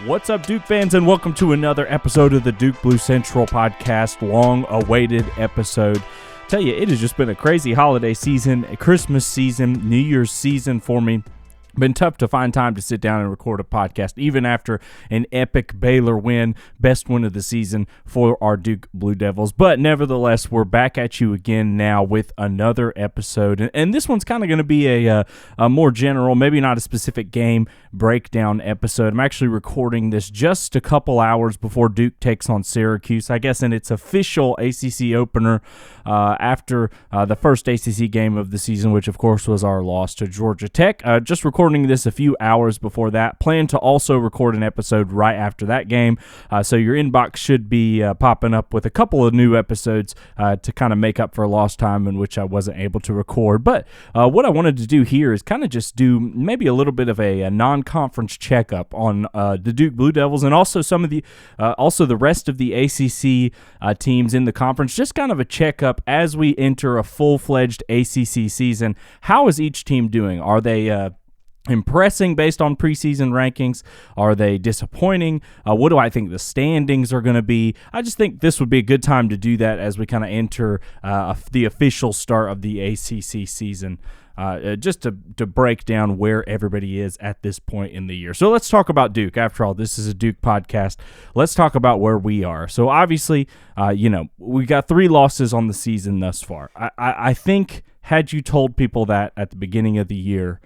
What's up, Duke fans, and welcome to another episode of the Duke Blue Central podcast, long-awaited episode. Tell you, it has just been a crazy holiday season, a Christmas season, New Year's season for me. Been tough to find time to sit down and record a podcast, even after an epic Baylor win, best win of the season for our Duke Blue Devils. But nevertheless, we're back at you again now with another episode. And this one's kind of going to be a more general, maybe not a specific game breakdown episode. I'm actually recording this just a couple hours before Duke takes on Syracuse, I guess, in its official ACC opener after the first ACC game of the season, which, of course, was our loss to Georgia Tech. Just recording this a few hours before that. Plan to also record an episode right after that game, so your inbox should be popping up with a couple of new episodes to kind of make up for lost time in which I wasn't able to record. But what I wanted to do here is kind of just do maybe a little bit of a non-conference checkup on the Duke Blue Devils and also some of the the rest of the ACC teams in the conference. Just kind of a checkup as we enter a full-fledged ACC season. How is each team doing? Are they impressing based on preseason rankings? Are they disappointing? What do I think the standings are going to be? I just think this would be a good time to do that as we kind of enter the official start of the ACC season, just to break down where everybody is at this point in the year. So let's talk about Duke. After all, this is a Duke podcast. Let's talk about where we are. So obviously, we got 3 losses on the season thus far. I think had you told people that at the beginning of the year,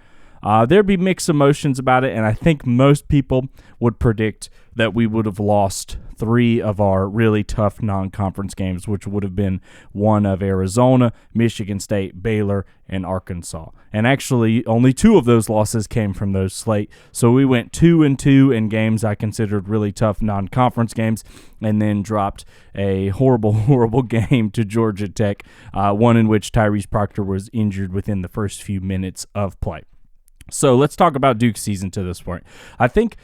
there'd be mixed emotions about it, and I think most people would predict that we would have lost 3 of our really tough non-conference games, which would have been one of Arizona, Michigan State, Baylor, and Arkansas. And actually, only 2 of those losses came from those slate. So we went 2-2 in games I considered really tough non-conference games, and then dropped a horrible, horrible game to Georgia Tech, one in which Tyrese Proctor was injured within the first few minutes of play. So let's talk about Duke's season to this point. I think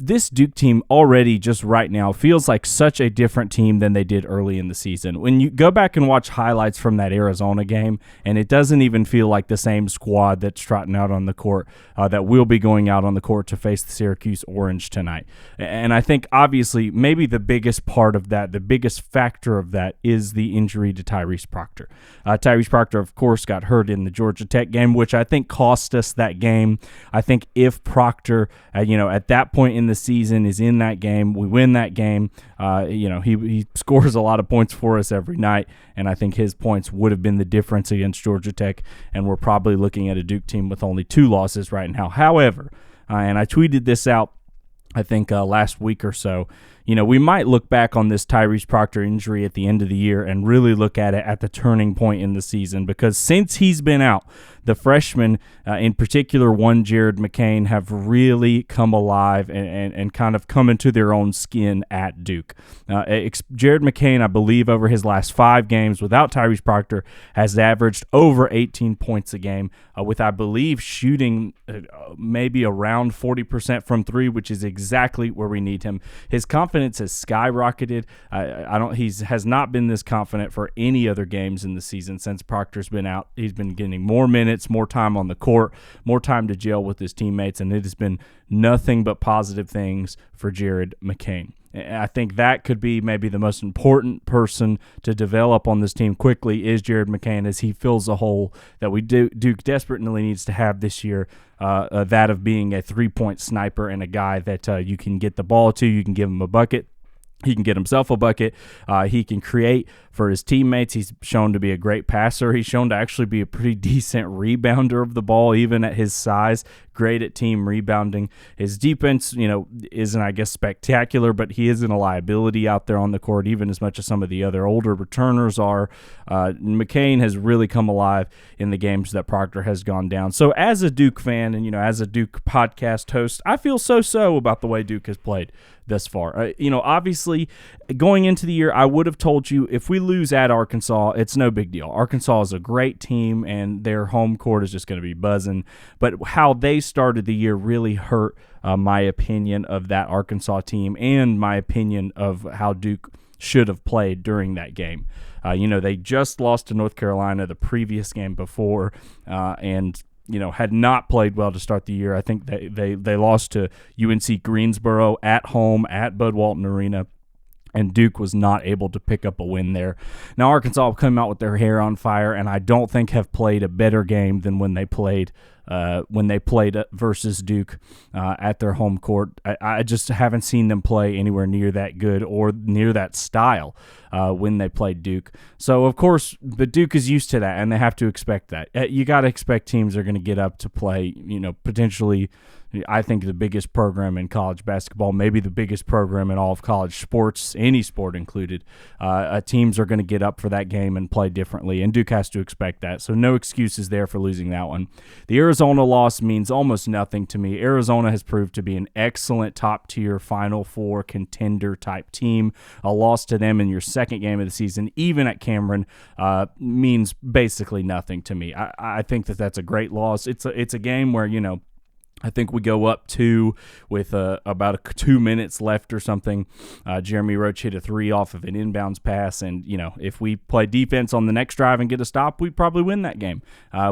this Duke team already just right now feels like such a different team than they did early in the season. When you go back and watch highlights from that Arizona game, and it doesn't even feel like the same squad that's trotting out on the court that will be going out on the court to face the Syracuse Orange tonight. And I think obviously maybe the biggest part of that, the biggest factor of that is the injury to Tyrese Proctor. Tyrese Proctor, of course, got hurt in the Georgia Tech game, which I think cost us that game. I think if Proctor, at that point in the season is in that game, we win that game. He scores a lot of points for us every night, and I think his points would have been the difference against Georgia Tech, and we're probably looking at a Duke team with only 2 losses right now. However, and I tweeted this out, I think last week or so, we might look back on this Tyrese Proctor injury at the end of the year and really look at it at the turning point in the season, because since he's been out, the freshmen, in particular one Jared McCain, have really come alive and kind of come into their own skin at Duke. Jared McCain, I believe, over his last 5 games without Tyrese Proctor, has averaged over 18 points a game, with, I believe, shooting maybe around 40% from 3, which is exactly where we need him. His confidence has skyrocketed. He has not been this confident for any other games in the season since Proctor's been out. He's been getting more minutes, more time on the court, more time to gel with his teammates, and it has been nothing but positive things for Jared McCain. I think that could be maybe the most important person to develop on this team quickly is Jared McCain, as he fills a hole that Duke desperately needs to have this year, that of being a 3-point sniper and a guy that you can get the ball to, you can give him a bucket. He can get himself a bucket. He can create for his teammates. He's shown to be a great passer. He's shown to actually be a pretty decent rebounder of the ball, even at his size. Great at team rebounding. His defense, isn't, I guess, spectacular, but he isn't a liability out there on the court, even as much as some of the other older returners are. McCain has really come alive in the games that Proctor has gone down. So as a Duke fan and, as a Duke podcast host, I feel so about the way Duke has played thus far. Obviously, going into the year, I would have told you if we lose at Arkansas, it's no big deal. Arkansas is a great team, and their home court is just going to be buzzing. But how they started the year really hurt my opinion of that Arkansas team and my opinion of how Duke should have played during that game. They just lost to North Carolina the previous game before, and had not played well to start the year. I think they lost to UNC Greensboro at home at Bud Walton Arena, and Duke was not able to pick up a win there. Now, Arkansas came out with their hair on fire, and I don't think have played a better game than when they played versus Duke at their home court. I just haven't seen them play anywhere near that good or near that style when they played Duke. So, of course, but Duke is used to that, and they have to expect that. You got to expect teams are going to get up to play, potentially, I think, the biggest program in college basketball, maybe the biggest program in all of college sports, any sport included. Teams are going to get up for that game and play differently, and Duke has to expect that. So no excuses there for losing that one. The Arizona loss means almost nothing to me. Arizona has proved to be an excellent top-tier Final Four contender-type team. A loss to them in your second game of the season, even at Cameron, means basically nothing to me. I think that's a great loss. It's a game where, I think we go up 2 with about 2 minutes left or something. Jeremy Roach hit a 3 off of an inbounds pass, and if we play defense on the next drive and get a stop, we probably win that game.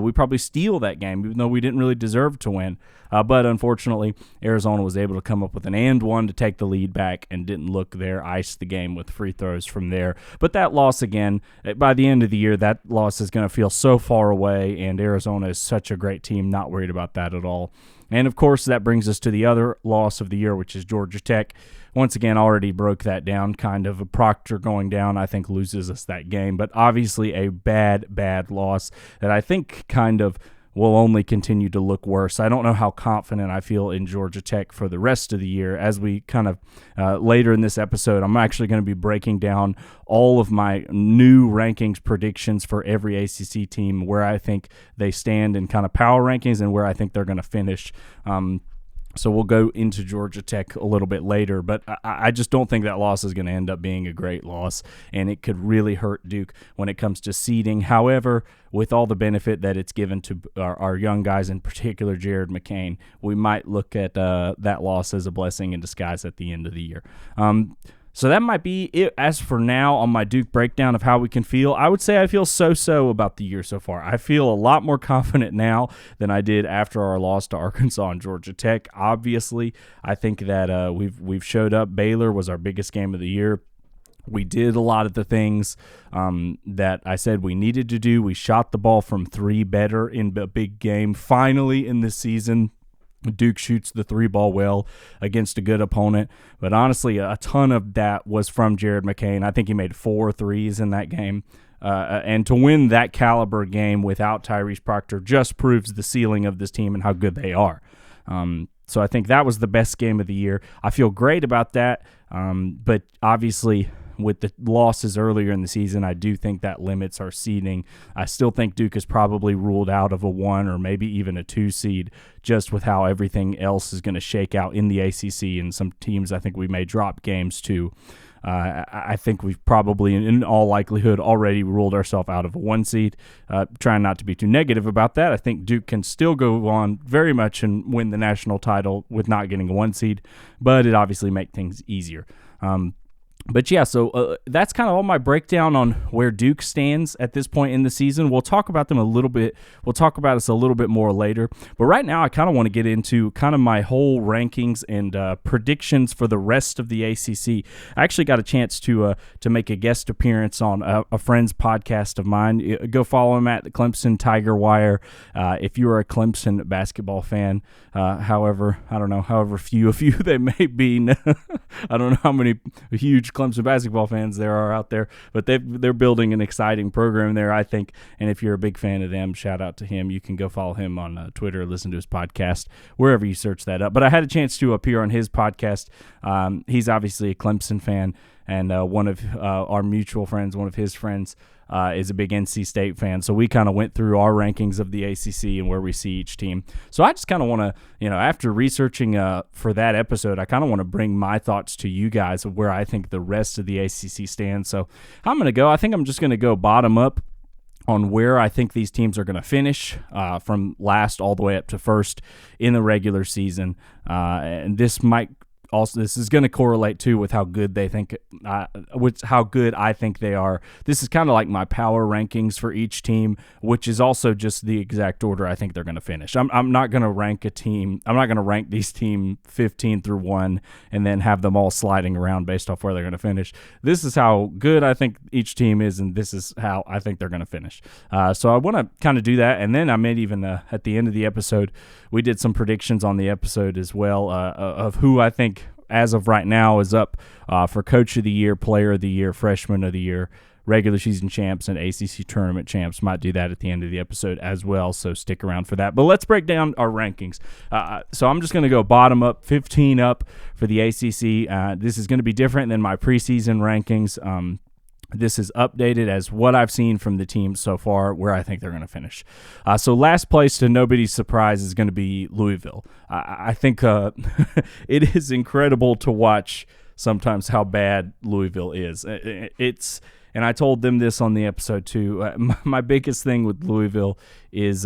We probably steal that game, even though we didn't really deserve to win. But unfortunately, Arizona was able to come up with an and one to take the lead back and didn't look there, iced the game with free throws from there. But that loss again, by the end of the year, that loss is going to feel so far away, and Arizona is such a great team, not worried about that at all. And, of course, that brings us to the other loss of the year, which is Georgia Tech. Once again, already broke that down, kind of. A Proctor going down, I think, loses us that game. But obviously a bad, bad loss that I think kind of will only continue to look worse. I don't know how confident I feel in Georgia Tech for the rest of the year. As we kind of later in this episode, I'm actually going to be breaking down all of my new rankings predictions for every ACC team, where I think they stand in kind of power rankings and where I think they're going to finish. So we'll go into Georgia Tech a little bit later, but I just don't think that loss is going to end up being a great loss, and it could really hurt Duke when it comes to seeding. However, with all the benefit that it's given to our young guys, in particular Jared McCain, we might look at that loss as a blessing in disguise at the end of the year. So that might be it as for now on my Duke breakdown of how we can feel. I would say I feel so-so about the year so far. I feel a lot more confident now than I did after our loss to Arkansas and Georgia Tech. Obviously, I think that we've showed up. Baylor was our biggest game of the year. We did a lot of the things that I said we needed to do. We shot the ball from 3 better in a big game. Finally in this season, Duke shoots the 3-ball well against a good opponent. But honestly, a ton of that was from Jared McCain. I think he made 4 threes in that game. And to win that caliber game without Tyrese Proctor just proves the ceiling of this team and how good they are. So I think that was the best game of the year. I feel great about that. But obviously, with the losses earlier in the season, I do think that limits our seeding. I still think Duke is probably ruled out of a 1 or maybe even a 2 seed, just with how everything else is going to shake out in the ACC, and some teams I think we may drop games to. I think we've probably, in all likelihood, already ruled ourselves out of a 1 seed. Trying not to be too negative about that. I think Duke can still go on very much and win the national title with not getting a 1 seed, but it obviously makes things easier. But yeah, so that's kind of all my breakdown on where Duke stands at this point in the season. We'll talk about them a little bit. We'll talk about us a little bit more later. But right now, I kind of want to get into kind of my whole rankings and predictions for the rest of the ACC. I actually got a chance to make a guest appearance on a friend's podcast of mine. Go follow him at the Clemson Tiger Wire. If you are a Clemson basketball fan, however few of you they may be. I don't know how many huge Clemson basketball fans there are out there, but they're building an exciting program there, I think. And if you're a big fan of them, shout out to him. You can go follow him on Twitter, listen to his podcast, wherever you search that up. But I had a chance to appear on his podcast. He's obviously a Clemson fan, and one of our mutual friends, one of his friends, is a big NC State fan. So we kind of went through our rankings of the ACC and where we see each team. So I just kind of want to, after researching for that episode, I kind of want to bring my thoughts to you guys of where I think the rest of the ACC stands. So I'm going to go. I think I'm just going to go bottom up on where I think these teams are going to finish from last all the way up to first in the regular season. And this might also this is going to correlate too with how good they think, how good I think they are. This is kind of like my power rankings for each team, which is also just the exact order I think they're going to finish. I'm not going to rank a team. I'm not going to rank these team 15 through 1 and then have them all sliding around based off where they're going to finish. This is how good I think each team is, and this is how I think they're going to finish. So I want to kind of do that, and then I made even at the end of the episode, we did some predictions on the episode as well of who I think as of right now is up for Coach of the Year, Player of the Year, Freshman of the Year, regular season champs, and ACC tournament champs. Might do that at the end of the episode as well, so stick around for that. But let's break down our rankings. So I'm just going to go bottom up, 15 up for the ACC. This is going to be different than my preseason rankings. This is updated as what I've seen from the teams so far, where I think they're going to finish. So last place, to nobody's surprise, is going to be Louisville. I think it is incredible to watch sometimes how bad Louisville is. And I told them this on the episode too. My biggest thing with Louisville is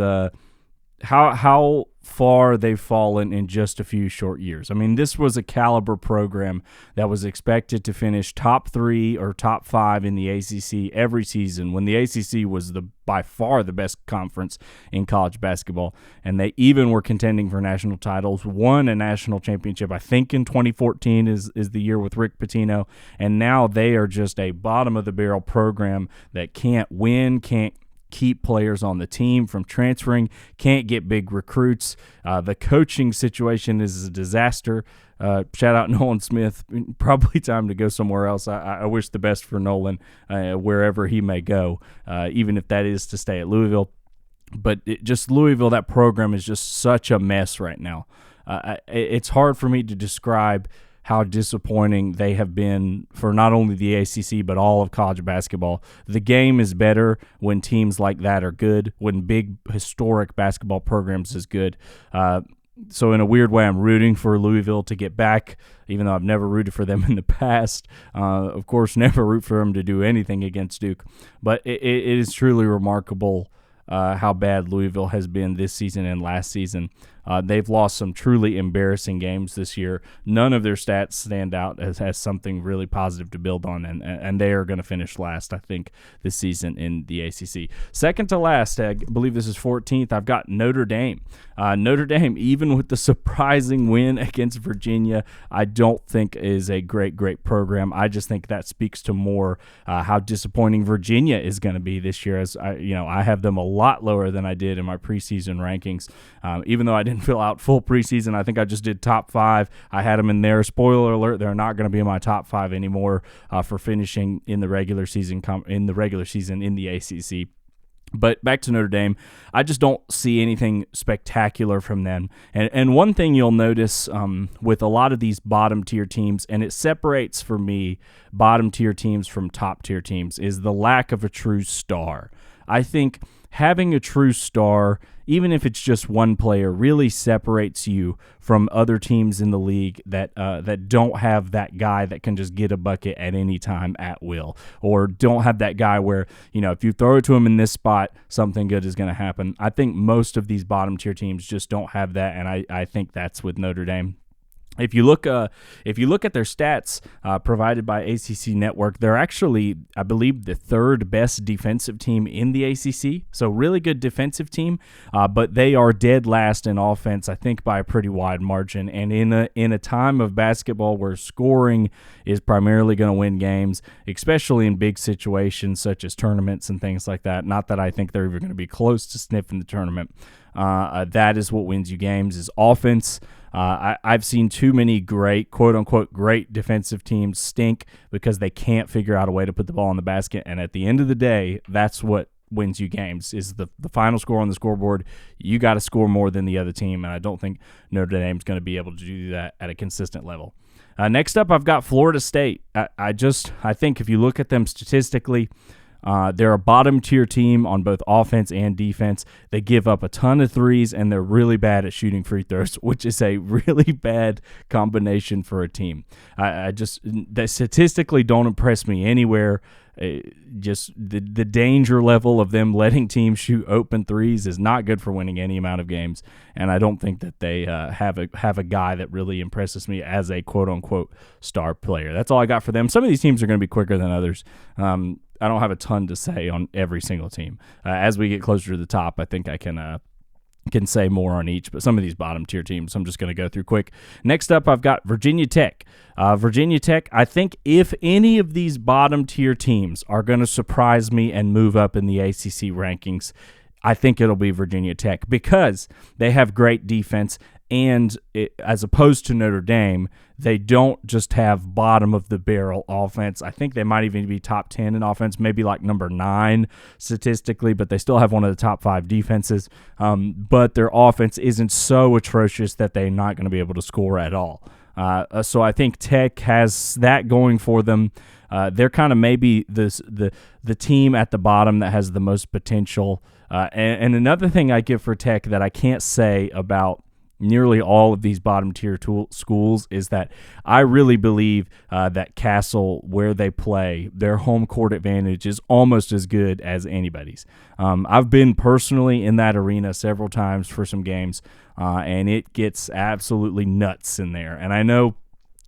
how far they've fallen in just a few short years. I mean, this was a caliber program that was expected to finish top 3 or top 5 in the ACC every season, when the ACC was by far the best conference in college basketball, and they even were contending for national titles, won a national championship, I think in 2014 is the year with Rick Pitino, and now they are just a bottom-of-the-barrel program that can't win, can't keep players on the team from transferring, can't get big recruits. The coaching situation is a disaster. Shout out Nolan Smith. Probably time to go somewhere else. I wish the best for Nolan wherever he may go, even if that is to stay at Louisville. But just Louisville, that program is just such a mess right now. It's hard for me to describe how disappointing they have been for not only the ACC but all of college basketball. The game is better when teams like that are good, when big historic basketball programs is good. So in a weird way, I'm rooting for Louisville to get back, even though I've never rooted for them in the past. Of course, never root for them to do anything against Duke. But it is truly remarkable how bad Louisville has been this season and last season. They've lost some truly embarrassing games this year. None of their stats stand out as something really positive to build on, and they are going to finish last, I think, this season in the ACC. Second to last, I believe this is 14th, I've got Notre Dame. Notre Dame, even with the surprising win against Virginia, I don't think is a great program. I just think that speaks to more how disappointing Virginia is going to be this year. As I have them a lot lower than I did in my preseason rankings, even though I didn't fill out full preseason. I think I just did top 5. I had them in there. Spoiler alert: they're not going to be in my top 5 anymore for finishing in the regular season. In the ACC. But back to Notre Dame, I just don't see anything spectacular from them. And one thing you'll notice with a lot of these bottom-tier teams, and it separates for me bottom-tier teams from top-tier teams, is the lack of a true star. I think having a true star, even if it's just one player, really separates you from other teams in the league that don't have that guy that can just get a bucket at any time at will, or don't have that guy where, if you throw it to him in this spot, something good is going to happen. I think most of these bottom tier teams just don't have that, and I think that's with Notre Dame. If you look at their stats provided by ACC Network, they're actually, I believe, the third best defensive team in the ACC. So really good defensive team, but they are dead last in offense, I think, by a pretty wide margin. And in a time of basketball where scoring is primarily going to win games, especially in big situations such as tournaments and things like that. Not that I think they're even going to be close to sniffing the tournament. That is what wins you games, is offense. I've seen too many great, quote-unquote, great defensive teams stink because they can't figure out a way to put the ball in the basket. And at the end of the day, that's what wins you games, is the final score on the scoreboard. You got to score more than the other team, and I don't think Notre Dame's going to be able to do that at a consistent level. Next up, I've got Florida State. I think if you look at them statistically, They're a bottom-tier team on both offense and defense. They give up a ton of threes, and they're really bad at shooting free throws, which is a really bad combination for a team. They statistically don't impress me anywhere. Just the danger level of them letting teams shoot open threes is not good for winning any amount of games, and I don't think that they have a guy that really impresses me as a quote-unquote star player. That's all I got for them. Some of these teams are going to be quicker than others. I don't have a ton to say on every single team. As we get closer to the top, I think I can say more on each, but some of these bottom-tier teams I'm just going to go through quick. Next up, I've got Virginia Tech. Virginia Tech, I think if any of these bottom-tier teams are going to surprise me and move up in the ACC rankings, I think it'll be Virginia Tech because they have great defense, and as opposed to Notre Dame, they don't just have bottom-of-the-barrel offense. I think they might even be top 10 in offense, maybe like number 9 statistically, but they still have one of the top 5 defenses. But their offense isn't so atrocious that they're not going to be able to score at all. So I think Tech has that going for them. They're kind of maybe the team at the bottom that has the most potential. And another thing I give for Tech that I can't say about nearly all of these bottom-tier schools is that I really believe that Castle, where they play, their home court advantage is almost as good as anybody's. I've been personally in that arena several times for some games, and it gets absolutely nuts in there. And I know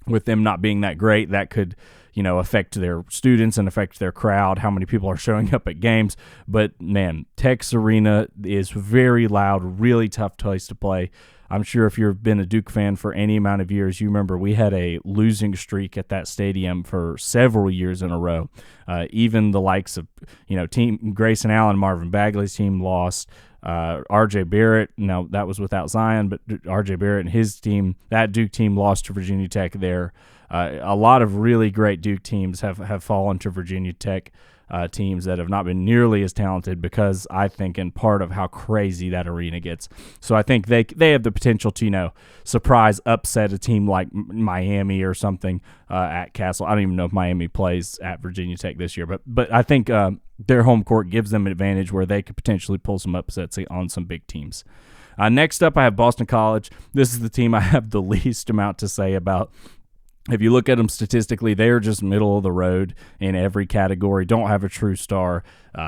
with them not being that great, that could affect their students and affect their crowd, how many people are showing up at games. But, man, Tech's arena is very loud, really tough place to play. I'm sure if you've been a Duke fan for any amount of years, you remember we had a losing streak at that stadium for several years in a row. Even the likes of, Team Grayson Allen, Marvin Bagley's team lost. R.J. Barrett, no, that was without Zion, but R.J. Barrett and his team, that Duke team lost to Virginia Tech there. A lot of really great Duke teams have fallen to Virginia Tech teams that have not been nearly as talented because I think in part of how crazy that arena gets. So I think they have the potential to, surprise, upset a team like Miami or something at Castle. I don't even know if Miami plays at Virginia Tech this year, but I think their home court gives them an advantage where they could potentially pull some upsets on some big teams. Next up, I have Boston College. This is the team I have the least amount to say about. If you look at them statistically, they are just middle of the road in every category. Don't have a true star.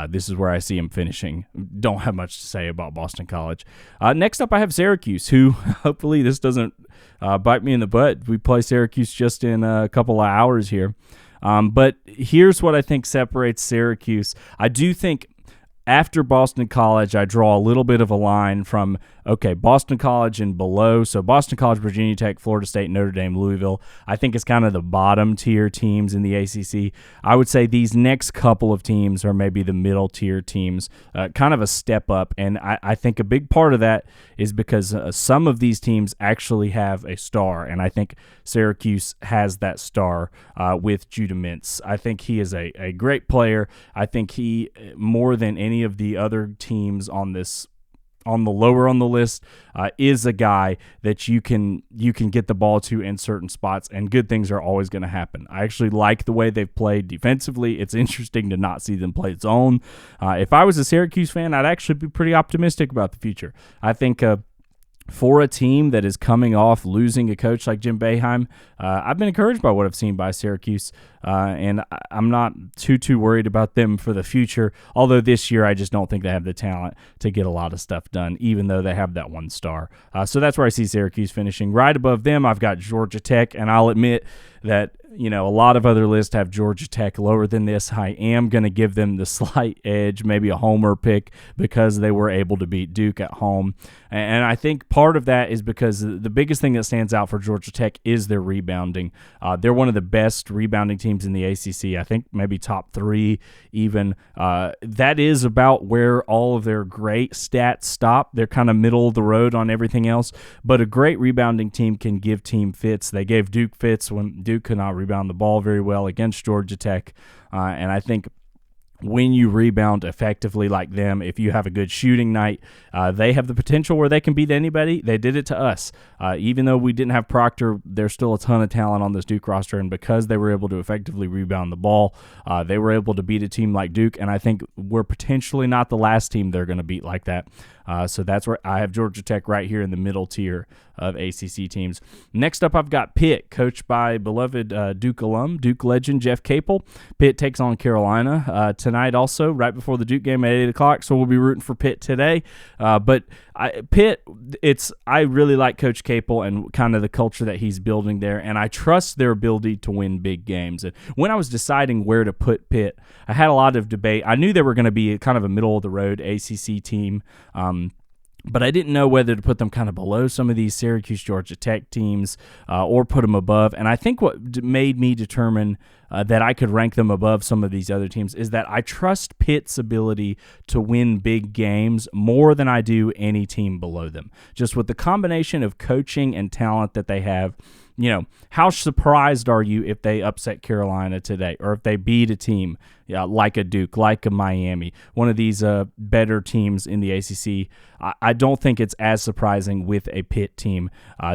This is where I see them finishing. Don't have much to say about Boston College. Next up, I have Syracuse, who hopefully this doesn't bite me in the butt. We play Syracuse just in a couple of hours here. But here's what I think separates Syracuse. I do think after Boston College, I draw a little bit of a line from, Boston College and below. So Boston College, Virginia Tech, Florida State, Notre Dame, Louisville, I think is kind of the bottom tier teams in the ACC. I would say these next couple of teams are maybe the middle tier teams, kind of a step up. And I think a big part of that is because some of these teams actually have a star. And I think Syracuse has that star with Judah Mintz. I think he is a great player. I think he, more than any of the other teams on the lower on the list, is a guy that you can get the ball to in certain spots, and good things are always going to happen. I actually like the way they've played defensively. It's interesting to not see them play zone. If I was a Syracuse fan, I'd actually be pretty optimistic about the future. I think for a team that is coming off losing a coach like Jim Boeheim, I've been encouraged by what I've seen by Syracuse, and I'm not too worried about them for the future, although this year I just don't think they have the talent to get a lot of stuff done, even though they have that one star. So that's where I see Syracuse finishing. Right above them, I've got Georgia Tech, and I'll admit that a lot of other lists have Georgia Tech lower than this. I am going to give them the slight edge, maybe a homer pick, because they were able to beat Duke at home. And I think part of that is because the biggest thing that stands out for Georgia Tech is their rebounding. They're one of the best rebounding teams in the ACC. I think maybe top 3 even. That is about where all of their great stats stop. They're kind of middle of the road on everything else. But a great rebounding team can give team fits. They gave Duke fits when Duke could not rebound the ball very well against Georgia Tech. And I think when you rebound effectively like them, if you have a good shooting night, they have the potential where they can beat anybody. They did it to us. Even though we didn't have Proctor, there's still a ton of talent on this Duke roster, and because they were able to effectively rebound the ball, they were able to beat a team like Duke, and I think we're potentially not the last team they're going to beat like that. So that's where I have Georgia Tech right here in the middle tier of ACC teams. Next up, I've got Pitt, coached by beloved Duke alum, Duke legend Jeff Capel. Pitt takes on Carolina tonight also, right before the Duke game at 8 o'clock, so we'll be rooting for Pitt today. But Pitt, I really like Coach Capel and kind of the culture that he's building there, and I trust their ability to win big games. And when I was deciding where to put Pitt, I had a lot of debate. I knew they were going to be kind of a middle-of-the-road ACC team, but I didn't know whether to put them kind of below some of these Syracuse, Georgia Tech teams or put them above. And I think what made me determine that I could rank them above some of these other teams is that I trust Pitt's ability to win big games more than I do any team below them. Just with the combination of coaching and talent that they have, how surprised are you if they upset Carolina today or if they beat a team like a Duke, like a Miami, one of these better teams in the ACC? I don't think it's as surprising with a Pitt team,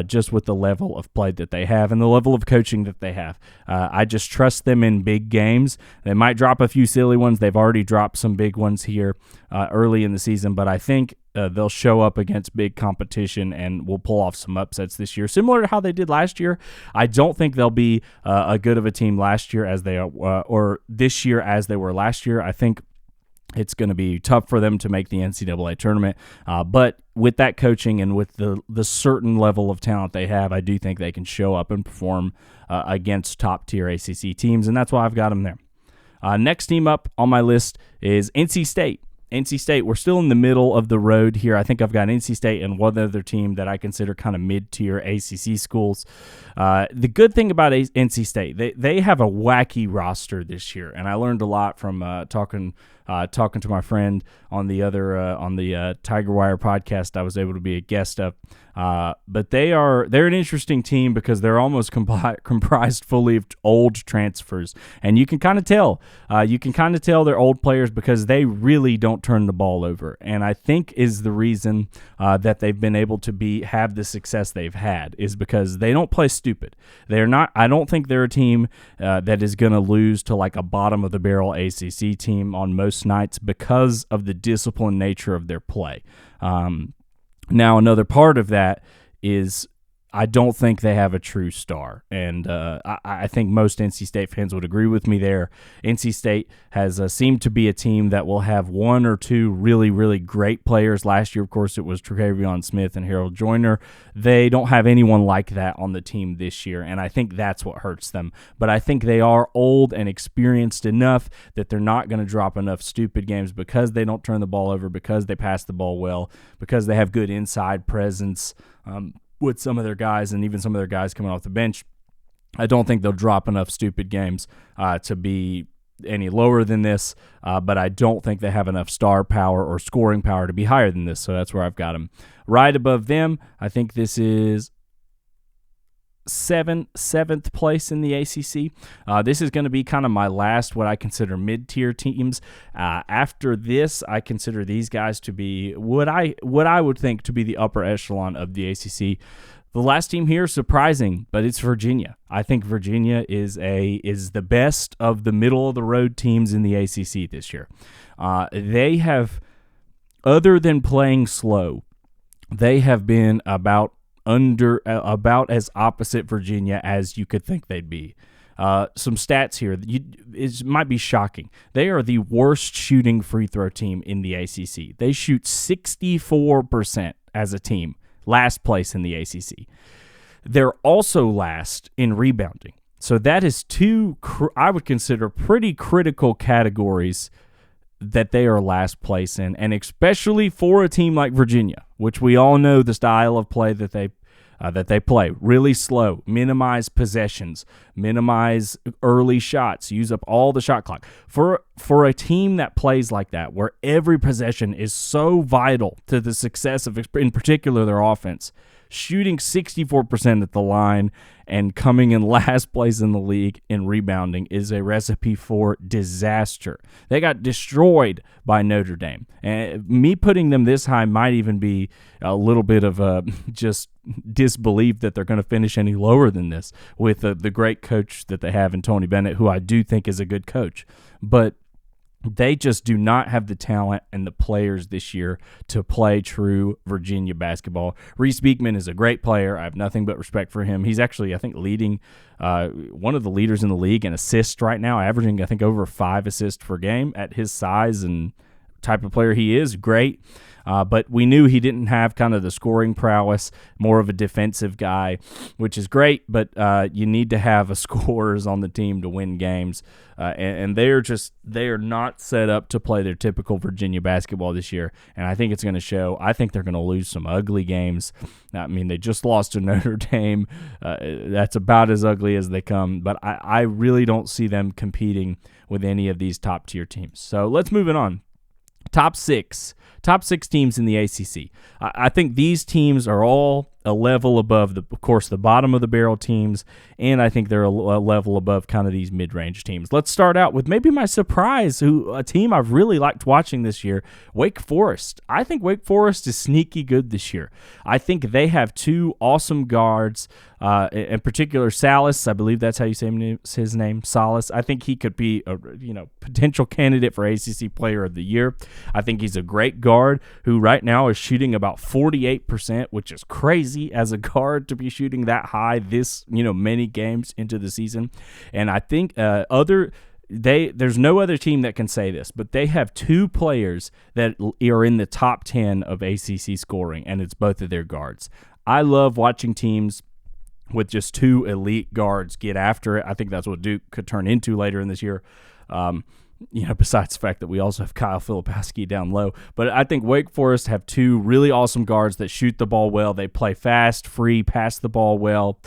just with the level of play that they have and the level of coaching that they have. I just trust them in big games. They might drop a few silly ones. They've already dropped some big ones here early in the season, but I think they'll show up against big competition and will pull off some upsets this year, similar to how they did last year. I don't think they'll be a good of a team last year as they or this year as they were last year. I think it's going to be tough for them to make the NCAA tournament, but with that coaching and with the certain level of talent they have, I do think they can show up and perform against top-tier ACC teams, and that's why I've got them there. Next team up on my list is NC State. NC State, we're still in the middle of the road here. I think I've got NC State and one other team that I consider kind of mid-tier ACC schools. The good thing about NC State, they have a wacky roster this year, and I learned a lot from talking to my friend on the Tiger Wire podcast I was able to be a guest of. But they're an interesting team because they're almost comprised fully of old transfers, and you can kind of tell. They're old players because they really don't turn the ball over, and I think is the reason that they've been able to have the success they've had is because they don't play stupid. They're not. I don't think they're a team that is going to lose to like a bottom of the barrel ACC team on most nights because of the disciplined nature of their play. Now, another part of that is I don't think they have a true star, and I think most NC State fans would agree with me there. NC State has seemed to be a team that will have one or two really, really great players. Last year, of course, it was Tre'Quavion Smith and Harold Joyner. They don't have anyone like that on the team this year, and I think that's what hurts them. But I think they are old and experienced enough that they're not going to drop enough stupid games because they don't turn the ball over, because they pass the ball well, because they have good inside presence with some of their guys and even some of their guys coming off the bench. I don't think they'll drop enough stupid games to be any lower than this, but I don't think they have enough star power or scoring power to be higher than this, so that's where I've got them. Right above them, I think this is seventh place in the ACC. This is going to be kind of my last what I consider mid-tier teams. After this, I consider these guys to be what I would think to be the upper echelon of the ACC. The last team here is surprising, but it's Virginia. I think Virginia is the best of the middle-of-the-road teams in the ACC this year. They have, other than playing slow, they have been about as opposite Virginia as you could think they'd be. Some stats here. It might be shocking. They are the worst shooting free throw team in the ACC. They shoot 64% as a team, last place in the ACC. They're also last in rebounding. So that is two, I would consider, pretty critical categories that they are last place in, and especially for a team like Virginia, which we all know the style of play that they play. Really slow, minimize possessions, minimize early shots, use up all the shot clock. For a team that plays like that, where every possession is so vital to the success of, in particular, their offense, shooting 64% at the line and coming in last place in the league in rebounding is a recipe for disaster. They got destroyed by Notre Dame. And me putting them this high might even be a little bit of a just disbelief that they're going to finish any lower than this with the great coach that they have in Tony Bennett, who I do think is a good coach. But they just do not have the talent and the players this year to play true Virginia basketball. Reese Beekman is a great player. I have nothing but respect for him. He's actually, I think, leading one of the leaders in the league in assists right now, averaging, I think, over 5 assists per game at his size and type of player he is. Great. But we knew he didn't have kind of the scoring prowess, more of a defensive guy, which is great, but you need to have a scorers on the team to win games. And they are not set up to play their typical Virginia basketball this year, and I think it's going to show. I think they're going to lose some ugly games. I mean, they just lost to Notre Dame. That's about as ugly as they come, but I really don't see them competing with any of these top-tier teams. So let's move it on. Top six teams in the ACC. I think these teams are all a level above, of course, the bottom of the barrel teams, and I think they're a level above kind of these mid-range teams. Let's start out with maybe my surprise, a team I've really liked watching this year, Wake Forest. I think Wake Forest is sneaky good this year. I think they have 2 awesome guards, in particular Salas. I believe that's how you say his name, Salas. I think he could be a potential candidate for ACC Player of the Year. I think he's a great guard who right now is shooting about 48%, which is crazy as a guard to be shooting that high this many games into the season. And I think there's no other team that can say this, but they have 2 players that are in the top 10 of ACC scoring, and it's both of their guards. I love watching teams with just 2 elite guards get after it. I think that's what Duke could turn into later in this year. Besides the fact that we also have Kyle Filipowski down low. But I think Wake Forest have 2 really awesome guards that shoot the ball well. They play fast, free, pass the ball well.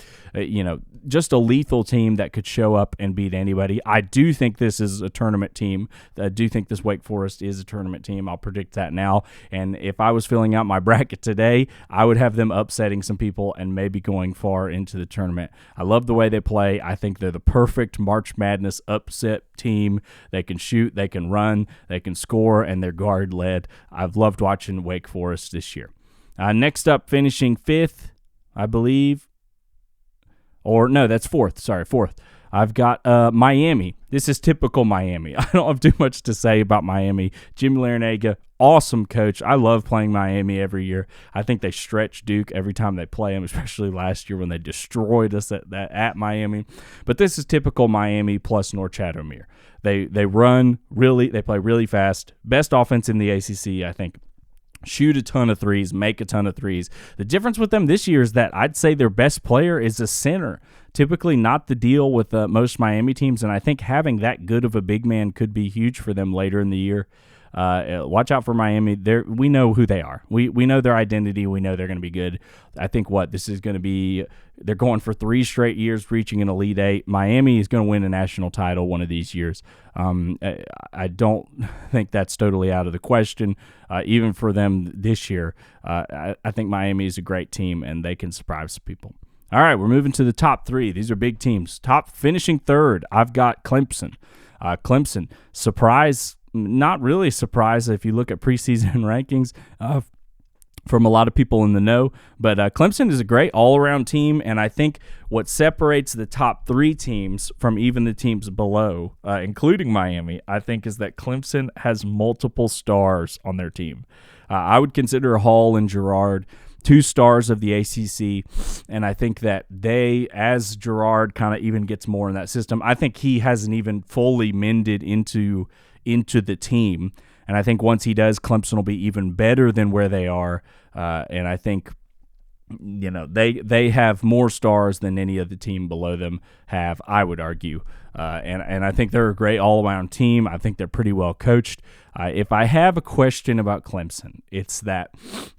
Just a lethal team that could show up and beat anybody. I do think this is a tournament team. I do think this Wake Forest is a tournament team. I'll predict that now. And if I was filling out my bracket today, I would have them upsetting some people and maybe going far into the tournament. I love the way they play. I think they're the perfect March Madness upset team. They can shoot, they can run, they can score, and they're guard-led. I've loved watching Wake Forest this year. Next up, finishing 5th, I believe. Or no, that's 4th. Sorry, 4th. I've got Miami. This is typical Miami. I don't have too much to say about Miami. Jimmy Larinaga, awesome coach. I love playing Miami every year. I think they stretch Duke every time they play them, especially last year when they destroyed us at Miami. But this is typical Miami plus North Chatham-Mere. They run really. They play really fast. Best offense in the ACC, I think. Shoot a ton of threes, make a ton of threes. The difference with them this year is that I'd say their best player is a center. Typically not the deal with most Miami teams, and I think having that good of a big man could be huge for them later in the year. Watch out for Miami. We know who they are. We know their identity. We know they're going to be good. I think this is going to be – they're going for 3 straight years, reaching an Elite Eight. Miami is going to win a national title one of these years. I don't think that's totally out of the question, even for them this year. I think Miami is a great team, and they can surprise people. All right, we're moving to the top 3. These are big teams. Finishing 3rd, I've got Clemson. Clemson, surprise – not really surprised if you look at preseason rankings from a lot of people in the know, but Clemson is a great all-around team, and I think what separates the top 3 teams from even the teams below, including Miami, I think is that Clemson has multiple stars on their team. I would consider Hall and Girard 2 stars of the ACC, and I think that as Girard kind of even gets more in that system, I think he hasn't even fully mended into the team. And I think once he does, Clemson will be even better than where they are. And I think, they have more stars than any of the team below them have, I would argue. And I think they're a great all-around team. I think they're pretty well coached. If I have a question about Clemson, it's that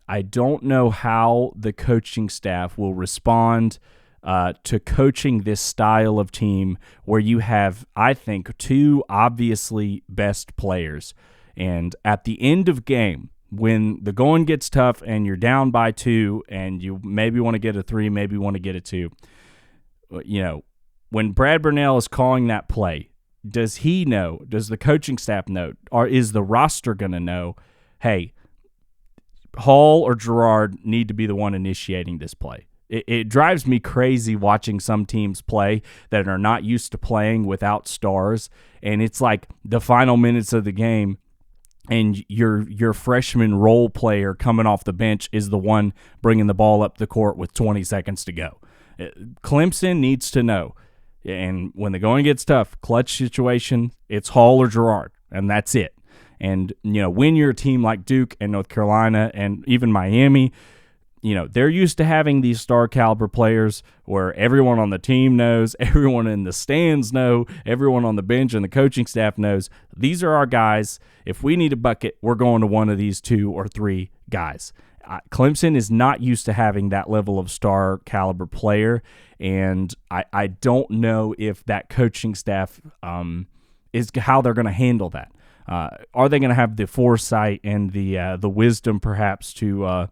I don't know how the coaching staff will respond to coaching this style of team where you have, I think, 2 obviously best players. And at the end of game, when the going gets tough and you're down by 2 and you maybe want to get a 3, maybe want to get a 2, when Brad Burnell is calling that play, does he know? Does the coaching staff know? Or is the roster going to know, hey, Hall or Gerard need to be the one initiating this play? It drives me crazy watching some teams play that are not used to playing without stars, and it's like the final minutes of the game, and your freshman role player coming off the bench is the one bringing the ball up the court with 20 seconds to go. Clemson needs to know, and when the going gets tough, clutch situation, it's Hall or Gerard, and that's it. And, when you're a team like Duke and North Carolina and even Miami, they're used to having these star caliber players where everyone on the team knows, everyone in the stands know, everyone on the bench and the coaching staff knows, these are our guys. If we need a bucket, we're going to one of these 2 or 3 guys. Clemson is not used to having that level of star caliber player, and I don't know if that coaching staff is how they're going to handle that. Are they going to have the foresight and the wisdom perhaps to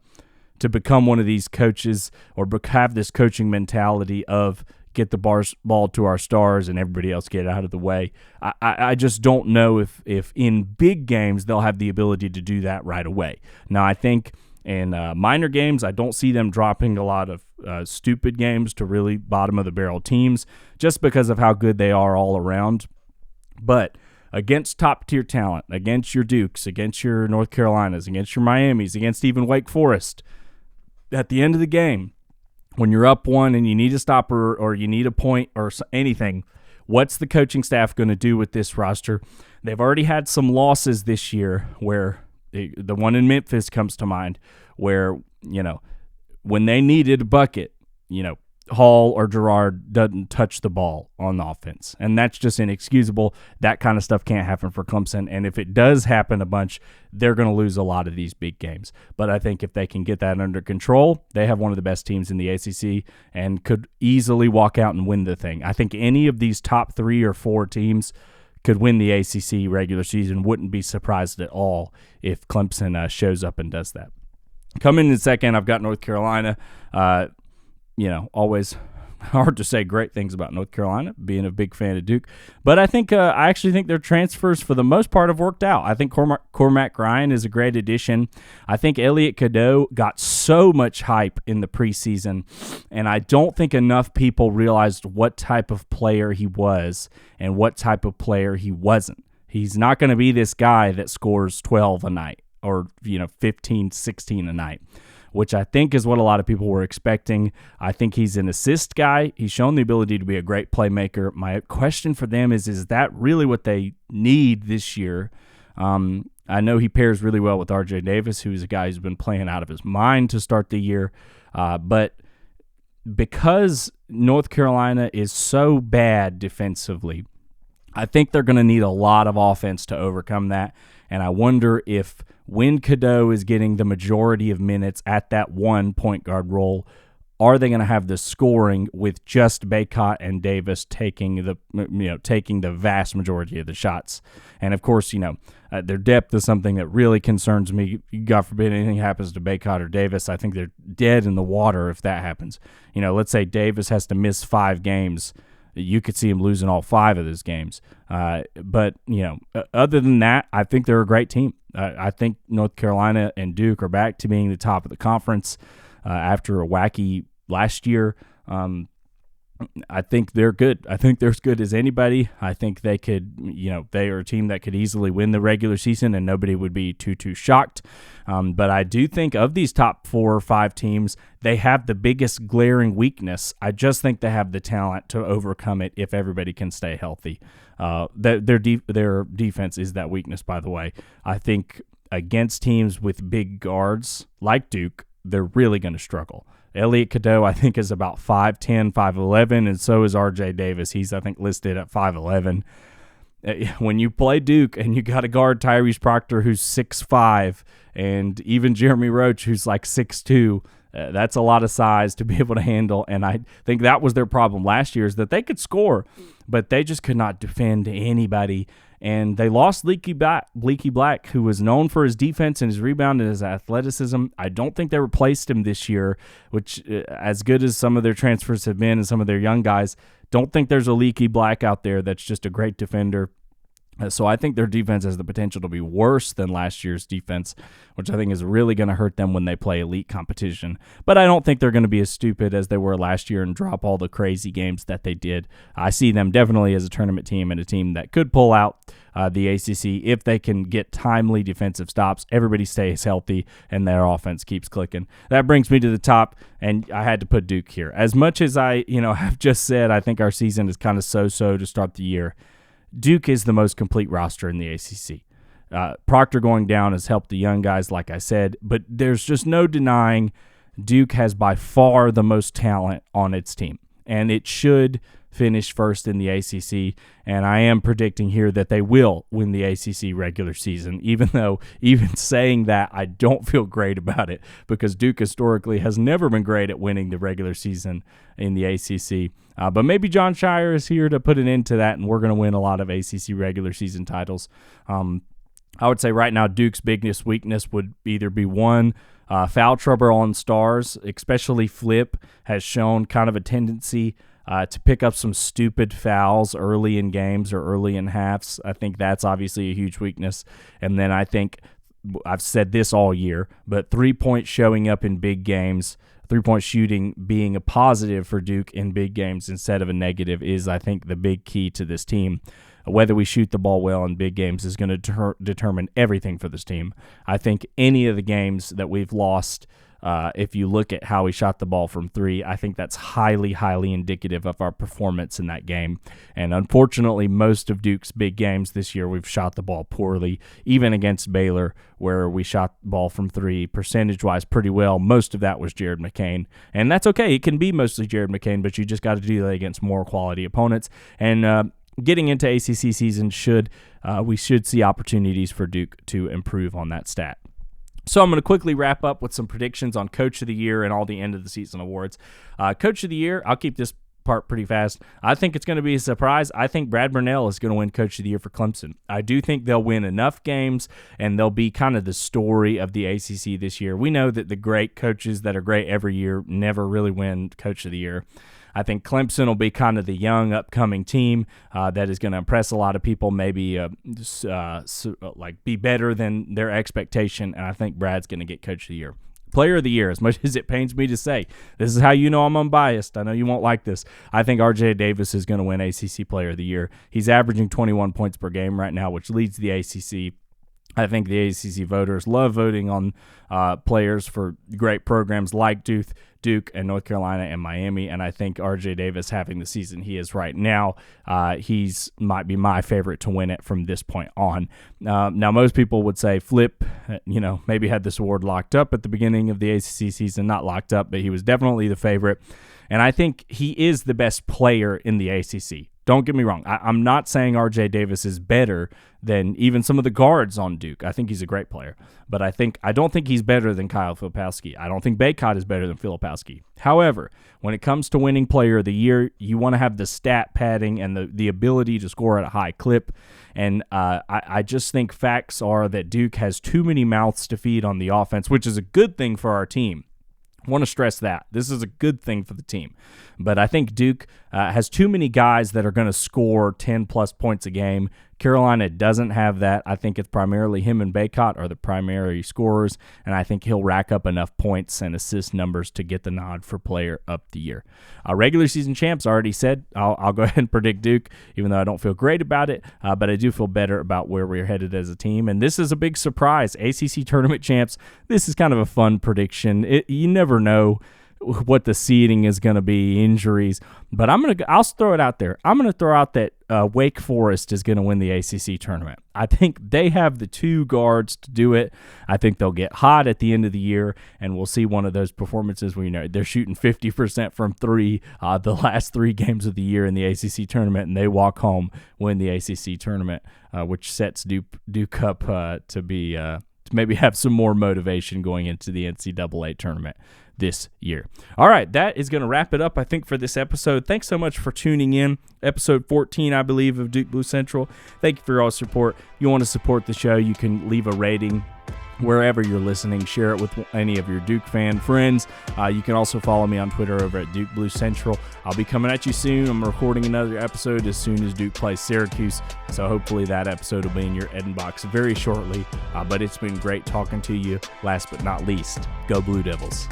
become one of these coaches or have this coaching mentality of get the ball to our stars and everybody else get out of the way? I just don't know if in big games they'll have the ability to do that right away. Now, I think in minor games, I don't see them dropping a lot of stupid games to really bottom-of-the-barrel teams just because of how good they are all around. But against top-tier talent, against your Dukes, against your North Carolinas, against your Miamis, against even Wake Forest, at the end of the game, when you're up 1 and you need a stopper or you need a point or anything, what's the coaching staff going to do with this roster? They've already had some losses this year where the one in Memphis comes to mind where, when they needed a bucket, Hall or Gerard doesn't touch the ball on the offense. And that's just inexcusable. That kind of stuff can't happen for Clemson. And if it does happen a bunch, they're going to lose a lot of these big games. But I think if they can get that under control, they have one of the best teams in the ACC and could easily walk out and win the thing. I think any of these top 3 or 4 teams could win the ACC regular season. Wouldn't be surprised at all if Clemson shows up and does that. Coming in second, I've got North Carolina. Always hard to say great things about North Carolina, being a big fan of Duke. But I actually think their transfers, for the most part, have worked out. I think Cormac Ryan is a great addition. I think Elliot Cadeau got so much hype in the preseason, and I don't think enough people realized what type of player he was and what type of player he wasn't. He's not going to be this guy that scores 12 a night or 15, 16 a night, which I think is what a lot of people were expecting. I think he's an assist guy. He's shown the ability to be a great playmaker. My question for them is that really what they need this year? I know he pairs really well with RJ Davis, who's a guy who's been playing out of his mind to start the year. But because North Carolina is so bad defensively, I think they're going to need a lot of offense to overcome that. And I wonder if when Cadeau is getting the majority of minutes at that 1 point guard role, are they going to have the scoring with just Bacot and Davis taking the vast majority of the shots? And of course, their depth is something that really concerns me. God forbid anything happens to Bacot or Davis. I think they're dead in the water if that happens. Let's say Davis has to miss 5 games. You could see him losing all 5 of those games. But other than that, I think they're a great team. I think North Carolina and Duke are back to being the top of the conference after a wacky last year. I think they're good. I think they're as good as anybody. I think they could, they are a team that could easily win the regular season and nobody would be too shocked. But I do think of these top 4 or 5 teams, they have the biggest glaring weakness. I just think they have the talent to overcome it if everybody can stay healthy. Their defense is that weakness, by the way. I think against teams with big guards like Duke, they're really going to struggle. Elliot Cadeau, I think, is about 5'10", 5'11", and so is RJ Davis. He's, I think, listed at 5'11". When you play Duke and you got to guard Tyrese Proctor, who's 6'5", and even Jeremy Roach, who's like 6'2", That's a lot of size to be able to handle, and I think that was their problem last year, is that they could score, but they just could not defend anybody. And they lost Leaky Black, who was known for his defense and his rebound and his athleticism. I don't think they replaced him this year, which, as good as some of their transfers have been and some of their young guys, don't think there's a Leaky Black out there that's just a great defender. So I think their defense has the potential to be worse than last year's defense, which I think is really going to hurt them when they play elite competition. But I don't think they're going to be as stupid as they were last year and drop all the crazy games that they did. I see them definitely as a tournament team and a team that could pull out the ACC if they can get timely defensive stops, everybody stays healthy, and their offense keeps clicking. That brings me to the top, and I had to put Duke here. As much as I have just said I think our season is kind of so-so to start the year, Duke is the most complete roster in the ACC. Proctor going down has helped the young guys, like I said, but there's just no denying Duke has by far the most talent on its team, and it should finish first in the ACC, and I am predicting here that they will win the ACC regular season, even though even saying that, I don't feel great about it, because Duke historically has never been great at winning the regular season in the ACC. But maybe John Shire is here to put an end to that, and we're going to win a lot of ACC regular season titles. I would say right now Duke's biggest weakness would either be one, foul trouble on stars, especially Flip has shown kind of a tendency to pick up some stupid fouls early in games or early in halves. I think that's obviously a huge weakness. And then I think, I've said this all year, but 3-point showing up in big games, 3-point shooting being a positive for Duke in big games instead of a negative is, I think, the big key to this team. Whether we shoot the ball well in big games is going to determine everything for this team. I think any of the games that we've lost, if you look at how we shot the ball from three, I think that's highly, highly indicative of our performance in that game. And unfortunately, most of Duke's big games this year, we've shot the ball poorly, even against Baylor, where we shot the ball from three percentage-wise pretty well. Most of that was Jared McCain. And that's okay. It can be mostly Jared McCain, but you just got to do that against more quality opponents. And getting into ACC season, we should see opportunities for Duke to improve on that stat. So I'm going to quickly wrap up with some predictions on Coach of the Year and all the end of the season awards. Coach of the Year, I'll keep this part pretty fast. I think it's going to be a surprise. I think Brad Burnell is going to win Coach of the Year for Clemson. I do think they'll win enough games, and they'll be kind of the story of the ACC this year. We know that the great coaches that are great every year never really win Coach of the Year. I think Clemson will be kind of the young, upcoming team that is going to impress a lot of people, maybe be better than their expectation, and I think Brad's going to get Coach of the Year. Player of the Year, as much as it pains me to say, this is how you know I'm unbiased. I know you won't like this. I think RJ Davis is going to win ACC Player of the Year. He's averaging 21 points per game right now, which leads the ACC. I think the ACC voters love voting on players for great programs like Duke and North Carolina and Miami, and I think RJ Davis, having the season he is right now, might be my favorite to win it from this point on. Now, most people would say Flip, maybe had this award locked up at the beginning of the ACC season. Not locked up, but he was definitely the favorite, and I think he is the best player in the ACC. Don't get me wrong. I'm not saying RJ Davis is better than even some of the guards on Duke. I think he's a great player. But I don't think he's better than Kyle Filipowski. I don't think Bacot is better than Filipowski. However, when it comes to winning Player of the Year, you want to have the stat padding and the ability to score at a high clip. And I just think facts are that Duke has too many mouths to feed on the offense, which is a good thing for our team. I want to stress that. This is a good thing for the team. But I think Duke has too many guys that are going to score 10-plus points a game. Carolina doesn't have that. I think it's primarily him and Bacot are the primary scorers, and I think he'll rack up enough points and assist numbers to get the nod for Player of the Year. Regular season champs, I already said. I'll go ahead and predict Duke, even though I don't feel great about it, but I do feel better about where we're headed as a team. And this is a big surprise. ACC tournament champs, this is kind of a fun prediction. You never know what the seeding is going to be, injuries, but I'll throw it out there. I'm going to throw out that Wake Forest is going to win the ACC tournament. I think they have the two guards to do it. I think they'll get hot at the end of the year, and we'll see one of those performances where they're shooting 50% from three the last 3 games of the year in the ACC tournament, and they walk home, win the ACC tournament, which sets Duke up to be maybe have some more motivation going into the NCAA tournament this year. All right, that is going to wrap it up, I think, for this episode. Thanks so much for tuning in. Episode 14, I believe, of Duke Blue Central. Thank you for your support. If you want to support the show, you can leave a rating wherever you're listening. Share it with any of your Duke fan friends. You can also follow me on Twitter over at Duke Blue Central. I'll be coming at you soon. I'm recording another episode as soon as Duke plays Syracuse, so hopefully that episode will be in your inbox very shortly. But it's been great talking to you. Last but not least, go Blue Devils.